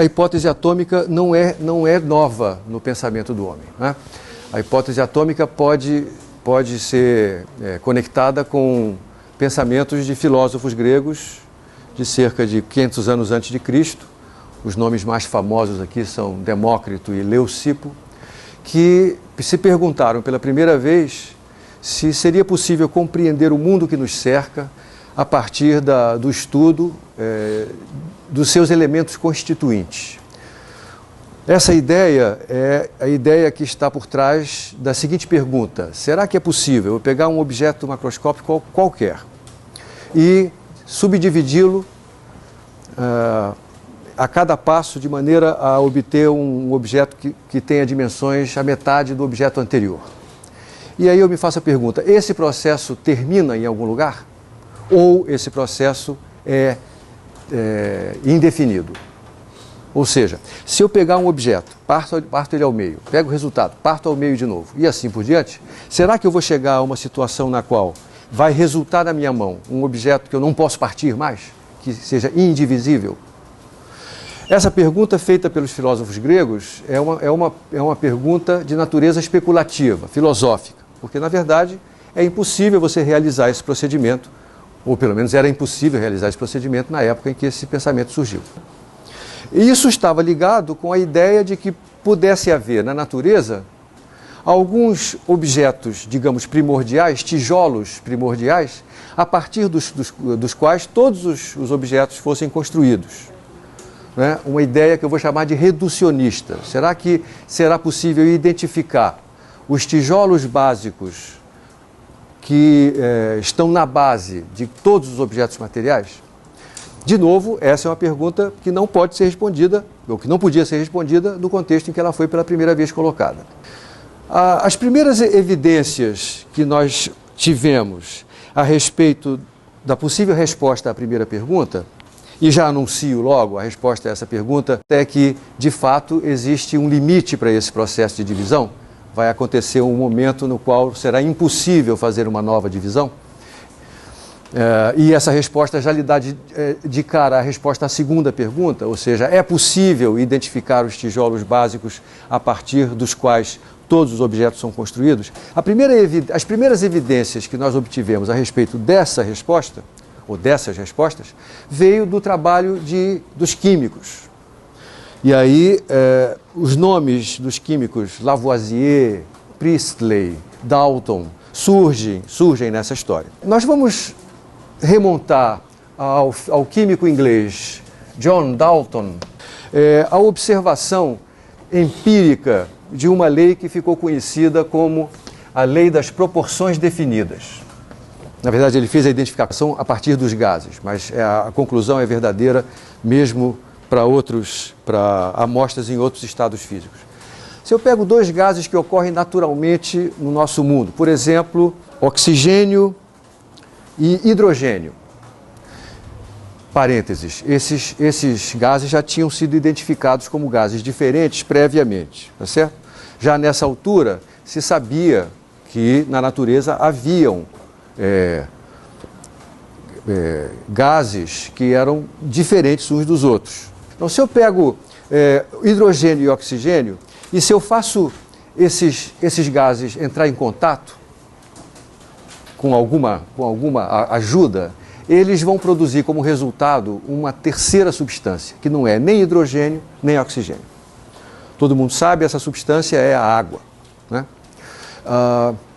a hipótese atômica não é nova no pensamento do homem, né? A hipótese atômica pode ser conectada com pensamentos de filósofos gregos de cerca de 500 anos antes de Cristo. Os nomes mais famosos aqui são Demócrito e Leucipo, que se perguntaram pela primeira vez se seria possível compreender o mundo que nos cerca a partir do estudo dos seus elementos constituintes. Essa ideia é a ideia que está por trás da seguinte pergunta: será que é possível eu pegar um objeto macroscópico qualquer e subdividi-lo a cada passo de maneira a obter um objeto que tenha dimensões a metade do objeto anterior? E aí eu me faço a pergunta: esse processo termina em algum lugar? Ou esse processo é indefinido? Ou seja, se eu pegar um objeto, parto ele ao meio, pego o resultado, parto ao meio de novo, e assim por diante, será que eu vou chegar a uma situação na qual vai resultar na minha mão um objeto que eu não posso partir mais, que seja indivisível? Essa pergunta feita pelos filósofos gregos é uma pergunta de natureza especulativa, filosófica, porque, na verdade, é impossível você realizar esse procedimento, ou pelo menos era impossível realizar esse procedimento na época em que esse pensamento surgiu. E isso estava ligado com a ideia de que pudesse haver na natureza alguns objetos, digamos, primordiais, tijolos primordiais, a partir dos quais todos os objetos fossem construídos. Né? Uma ideia que eu vou chamar de reducionista. Será que será possível identificar os tijolos básicos que estão na base de todos os objetos materiais? De novo, essa é uma pergunta que não pode ser respondida, ou que não podia ser respondida, no contexto em que ela foi pela primeira vez colocada. As primeiras evidências que nós tivemos a respeito da possível resposta à primeira pergunta, e já anuncio logo a resposta a essa pergunta, é que, de fato, existe um limite para esse processo de divisão. Vai acontecer um momento no qual será impossível fazer uma nova divisão. E essa resposta já lhe dá de cara a resposta à segunda pergunta, ou seja, é possível identificar os tijolos básicos a partir dos quais todos os objetos são construídos? As primeiras evidências que nós obtivemos a respeito dessa resposta, ou dessas respostas, veio do trabalho dos químicos. E aí, os nomes dos químicos Lavoisier, Priestley, Dalton, surgem nessa história. Nós vamos remontar ao químico inglês John Dalton a observação empírica de uma lei que ficou conhecida como a lei das proporções definidas. Na verdade, ele fez a identificação a partir dos gases, mas a conclusão é verdadeira mesmo para amostras em outros estados físicos. Se eu pego dois gases que ocorrem naturalmente no nosso mundo, por exemplo, oxigênio e hidrogênio. Parênteses, esses gases já tinham sido identificados como gases diferentes previamente, tá certo? Já nessa altura, se sabia que na natureza haviam gases que eram diferentes uns dos outros. Então, se eu pego hidrogênio e oxigênio, e se eu faço esses gases entrar em contato com alguma ajuda, eles vão produzir como resultado uma terceira substância, que não é nem hidrogênio, nem oxigênio. Todo mundo sabe, essa substância é a água, né?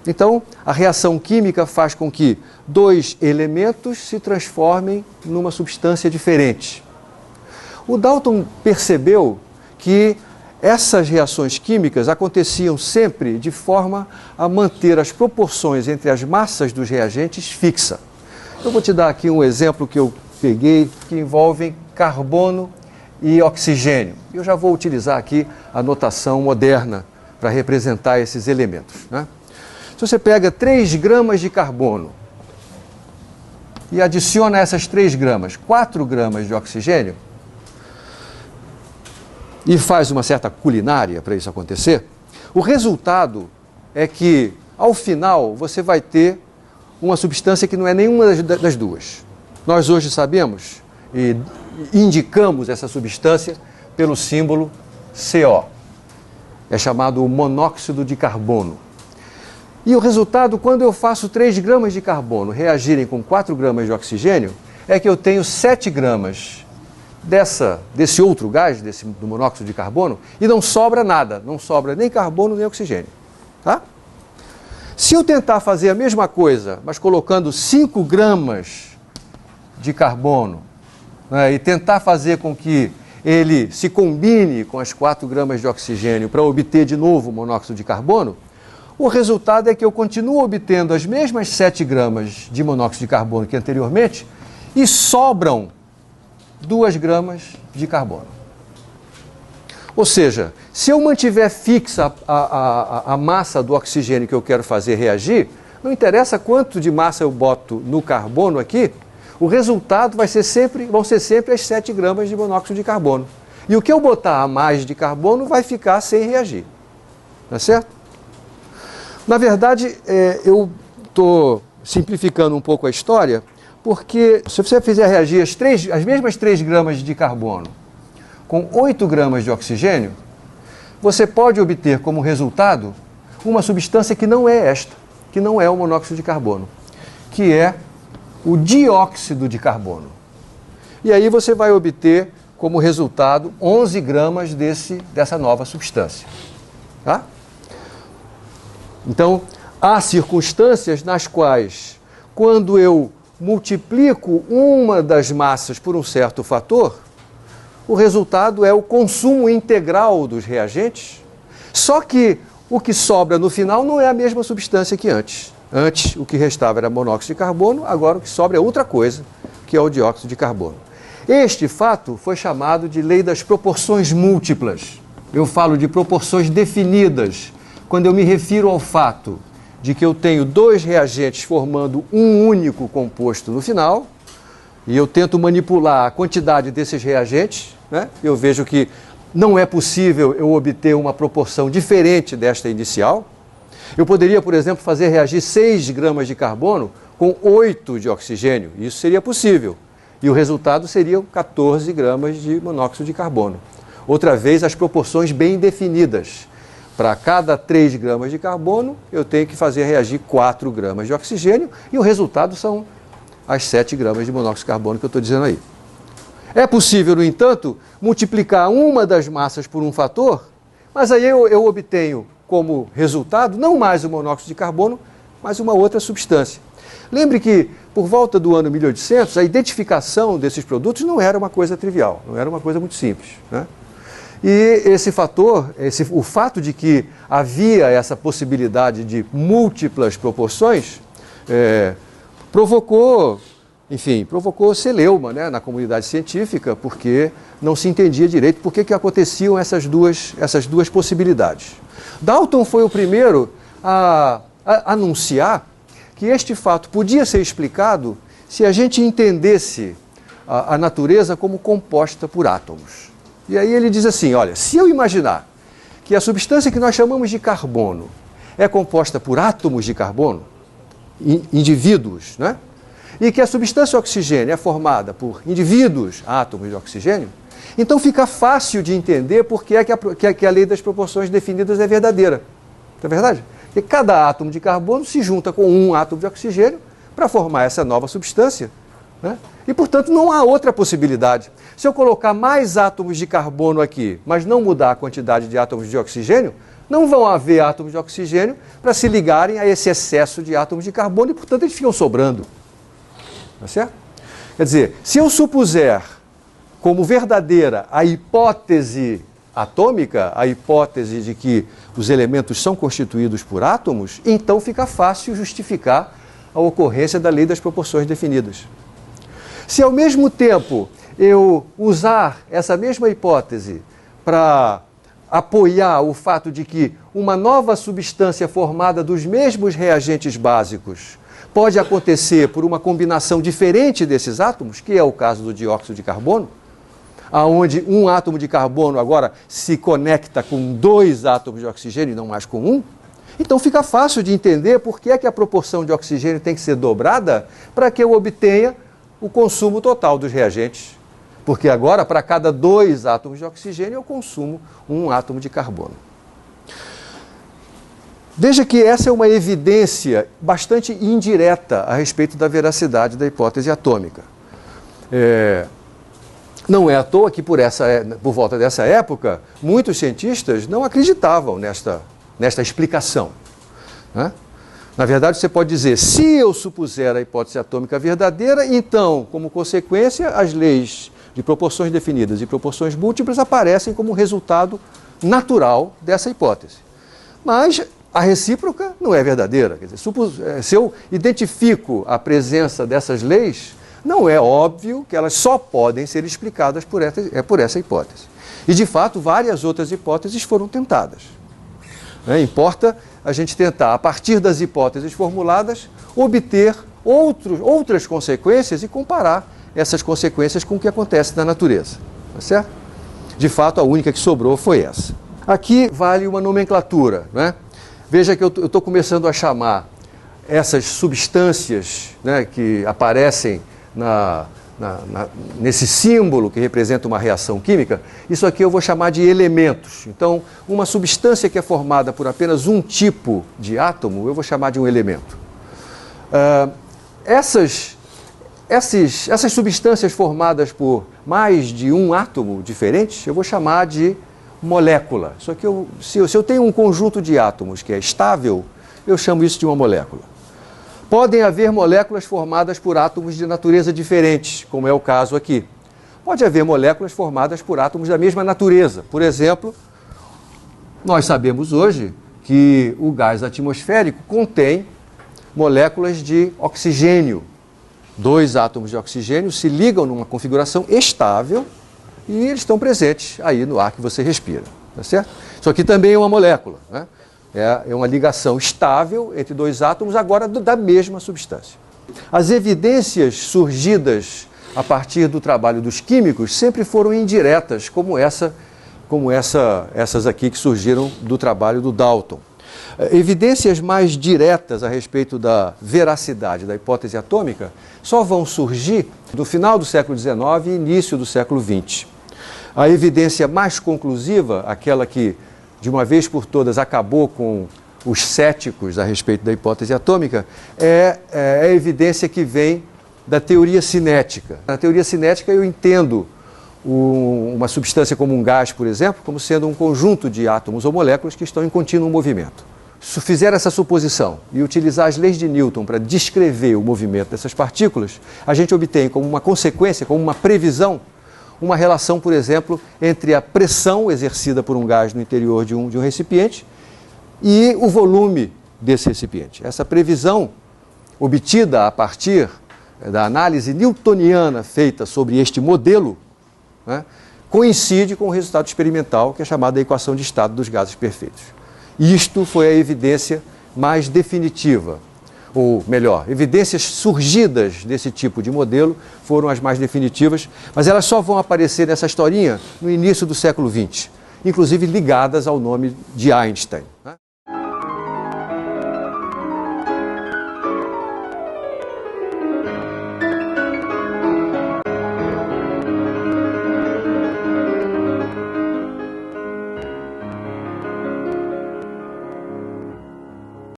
Então, a reação química faz com que dois elementos se transformem numa substância diferente. O Dalton percebeu que essas reações químicas aconteciam sempre de forma a manter as proporções entre as massas dos reagentes fixa. Eu vou te dar aqui um exemplo que eu peguei, que envolve carbono e oxigênio. Eu já vou utilizar aqui a notação moderna para representar esses elementos, né? Se você pega 3 gramas de carbono e adiciona a essas 3 gramas 4 gramas de oxigênio, e faz uma certa culinária para isso acontecer, o resultado é que, ao final, você vai ter uma substância que não é nenhuma das duas. Nós hoje sabemos e indicamos essa substância pelo símbolo CO. É chamado monóxido de carbono. E o resultado, quando eu faço 3 gramas de carbono reagirem com 4 gramas de oxigênio, é que eu tenho 7 gramas desse outro gás, do monóxido de carbono, e não sobra nada, não sobra nem carbono nem oxigênio. Tá? Se eu tentar fazer a mesma coisa, mas colocando 5 gramas de carbono, né, e tentar fazer com que ele se combine com as 4 gramas de oxigênio para obter de novo o monóxido de carbono, o resultado é que eu continuo obtendo as mesmas 7 gramas de monóxido de carbono que anteriormente e sobram 2 gramas de carbono. Ou seja, se eu mantiver fixa a massa do oxigênio que eu quero fazer reagir, não interessa quanto de massa eu boto no carbono aqui, o resultado vão ser sempre as 7 gramas de monóxido de carbono. E o que eu botar a mais de carbono vai ficar sem reagir. Tá certo? Na verdade, eu estou simplificando um pouco a história, porque se você fizer reagir as mesmas 3 gramas de carbono com 8 gramas de oxigênio, você pode obter como resultado uma substância que não é esta, que não é o monóxido de carbono, que é o dióxido de carbono. E aí você vai obter como resultado 11 gramas dessa nova substância. Tá? Então, há circunstâncias nas quais, quando eu multiplico uma das massas por um certo fator, o resultado é o consumo integral dos reagentes, só que o que sobra no final não é a mesma substância que antes. Antes, o que restava era monóxido de carbono, agora o que sobra é outra coisa, que é o dióxido de carbono. Este fato foi chamado de lei das proporções múltiplas. Eu falo de proporções definidas quando eu me refiro ao fato de que eu tenho 2 reagentes formando um único composto no final, e eu tento manipular a quantidade desses reagentes, né? Eu vejo que não é possível eu obter uma proporção diferente desta inicial. Eu poderia, por exemplo, fazer reagir 6 gramas de carbono com 8 de oxigênio. Isso seria possível. E o resultado seriam 14 gramas de monóxido de carbono. Outra vez, as proporções bem definidas. Para cada 3 gramas de carbono, eu tenho que fazer reagir 4 gramas de oxigênio e o resultado são as 7 gramas de monóxido de carbono que eu estou dizendo aí. É possível, no entanto, multiplicar uma das massas por um fator, mas aí eu obtenho como resultado não mais o monóxido de carbono, mas uma outra substância. Lembre que, por volta do ano 1800, a identificação desses produtos não era uma coisa trivial, não era uma coisa muito simples, né? E esse fator, o fato de que havia essa possibilidade de múltiplas proporções, provocou celeuma, né, na comunidade científica, porque não se entendia direito por que aconteciam essas duas possibilidades. Dalton foi o primeiro a anunciar que este fato podia ser explicado se a gente entendesse a natureza como composta por átomos. E aí ele diz assim, olha, se eu imaginar que a substância que nós chamamos de carbono é composta por átomos de carbono, indivíduos, né? E que a substância oxigênio é formada por indivíduos, átomos de oxigênio, então fica fácil de entender por que é que a lei das proporções definidas é verdadeira. Não é verdade? Porque cada átomo de carbono se junta com um átomo de oxigênio para formar essa nova substância, né? E, portanto, não há outra possibilidade. Se eu colocar mais átomos de carbono aqui, mas não mudar a quantidade de átomos de oxigênio, não vão haver átomos de oxigênio para se ligarem a esse excesso de átomos de carbono e, portanto, eles ficam sobrando. Tá certo? Quer dizer, se eu supuser como verdadeira a hipótese atômica, a hipótese de que os elementos são constituídos por átomos, então fica fácil justificar a ocorrência da lei das proporções definidas. Se ao mesmo tempo eu usar essa mesma hipótese para apoiar o fato de que uma nova substância formada dos mesmos reagentes básicos pode acontecer por uma combinação diferente desses átomos, que é o caso do dióxido de carbono, onde um átomo de carbono agora se conecta com 2 átomos de oxigênio e não mais com um, então fica fácil de entender por que é que a proporção de oxigênio tem que ser dobrada para que eu obtenha o consumo total dos reagentes. Porque agora, para cada 2 átomos de oxigênio, eu consumo 1 átomo de carbono. Veja que essa é uma evidência bastante indireta a respeito da veracidade da hipótese atômica. Não é à toa que, por volta dessa época, muitos cientistas não acreditavam nesta explicação, né? Na verdade, você pode dizer, se eu supuser a hipótese atômica verdadeira, então, como consequência, as leis de proporções definidas e proporções múltiplas aparecem como resultado natural dessa hipótese. Mas a recíproca não é verdadeira. Quer dizer, se eu identifico a presença dessas leis, não é óbvio que elas só podem ser explicadas por essa hipótese. E, de fato, várias outras hipóteses foram tentadas. Importa a gente tentar, a partir das hipóteses formuladas, obter outras consequências e comparar essas consequências com o que acontece na natureza. Tá certo? De fato, a única que sobrou foi essa. Aqui vale uma nomenclatura, né? Veja que eu estou começando a chamar essas substâncias, né, que aparecem nesse símbolo que representa uma reação química, isso aqui eu vou chamar de elementos. Então, uma substância que é formada por apenas um tipo de átomo, eu vou chamar de um elemento. Essas substâncias formadas por mais de um átomo diferente, eu vou chamar de molécula. Isso aqui se eu tenho um conjunto de átomos que é estável, eu chamo isso de uma molécula. Podem haver moléculas formadas por átomos de natureza diferentes, como é o caso aqui. Pode haver moléculas formadas por átomos da mesma natureza. Por exemplo, nós sabemos hoje que o gás atmosférico contém moléculas de oxigênio. 2 átomos de oxigênio se ligam numa configuração estável e eles estão presentes aí no ar que você respira. Tá certo? Isso aqui também é uma molécula, né? É uma ligação estável entre 2 átomos, agora da mesma substância. As evidências surgidas a partir do trabalho dos químicos sempre foram indiretas, como essas aqui que surgiram do trabalho do Dalton. Evidências mais diretas a respeito da veracidade da hipótese atômica só vão surgir no final do século XIX e início do século XX. A evidência mais conclusiva, aquela que de uma vez por todas acabou com os céticos a respeito da hipótese atômica, é a evidência que vem da teoria cinética. Na teoria cinética eu entendo uma substância como um gás, por exemplo, como sendo um conjunto de átomos ou moléculas que estão em contínuo movimento. Se fizer essa suposição e utilizar as leis de Newton para descrever o movimento dessas partículas, a gente obtém como uma consequência, como uma previsão, uma relação, por exemplo, entre a pressão exercida por um gás no interior de um recipiente e o volume desse recipiente. Essa previsão, obtida a partir da análise newtoniana feita sobre este modelo, né, coincide com o resultado experimental, que é chamada a equação de estado dos gases perfeitos. Isto foi a evidência mais definitiva. Ou melhor, evidências surgidas desse tipo de modelo foram as mais definitivas, mas elas só vão aparecer nessa historinha no início do século XX, inclusive ligadas ao nome de Einstein, né?